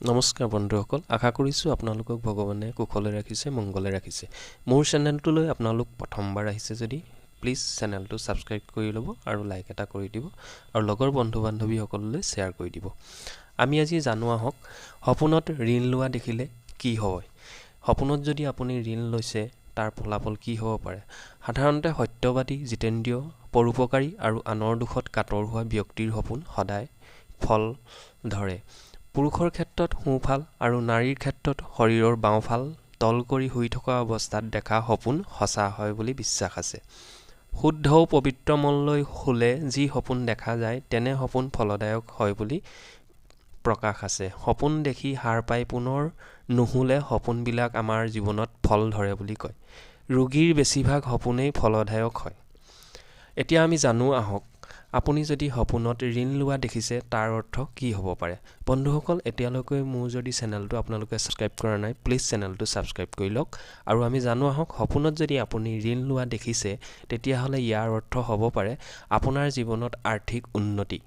নমস্কাৰ বন্ধুসকল, আশা কৰিছোঁ আপোনালোকক ভগৱানে কুশলে ৰাখিছে, মংগলে ৰাখিছে। মোৰ চেনেলটোলৈ আপোনালোক প্ৰথমবাৰ আহিছে যদি প্লিজ চেনেলটো ছাবস্ক্ৰাইব কৰি ল'ব আৰু লাইক এটা কৰি দিব আৰু লগৰ বন্ধু বান্ধৱীসকললৈ শ্বেয়াৰ কৰি দিব। আমি আজি জানো আহক, সপোনত ঋণ লোৱা দেখিলে কি হয়। সপোনত যদি আপুনি ঋণ লৈছে তাৰ ফলাফল কি হ'ব পাৰে। সাধাৰণতে সত্যবাদী, জিতেন্দ্ৰীয়, পৰোপকাৰী আৰু আনৰ দুখত কাতৰ হোৱা ব্যক্তিৰ সপোন সদায় ফল ধৰে। পুৰুষৰ ক্ষেত্ৰত সোঁফাল আৰু নাৰীৰ ক্ষেত্ৰত শৰীৰৰ বাওঁফাল তল কৰি শুই থকা অৱস্থাত দেখা সপোন সঁচা হয় বুলি বিশ্বাস আছে। শুদ্ধ ও পবিত্ৰ মনলৈ শুলে যি সপোন দেখা যায় তেনে সপোন ফলদায়ক হয় বুলি প্ৰকাশ আছে। সপোন দেখি সাৰ পাই পুনৰ নুশুলে সপোনবিলাক আমাৰ জীৱনত ফল ধৰে বুলি কয়। ৰোগীৰ বেছিভাগ সপোনেই ফলদায়ক হয়। এতিয়া আমি জানো আহক, আপুনি যদি সপোনত ঋণ লোৱা দেখিছে তাৰ অৰ্থ কি হ'ব পাৰে। বন্ধুসকল, এতিয়ালৈকে মোৰ যদি চেনেলটো আপোনালোকে ছাবস্ক্ৰাইব কৰা নাই প্লিজ চেনেলটো ছাবস্ক্ৰাইব কৰি লওক। আৰু আমি জানো আহক, সপোনত যদি আপুনি ঋণ লোৱা দেখিছে তেতিয়াহ'লে ইয়াৰ অৰ্থ হ'ব পাৰে আপোনাৰ জীৱনত আৰ্থিক উন্নতি।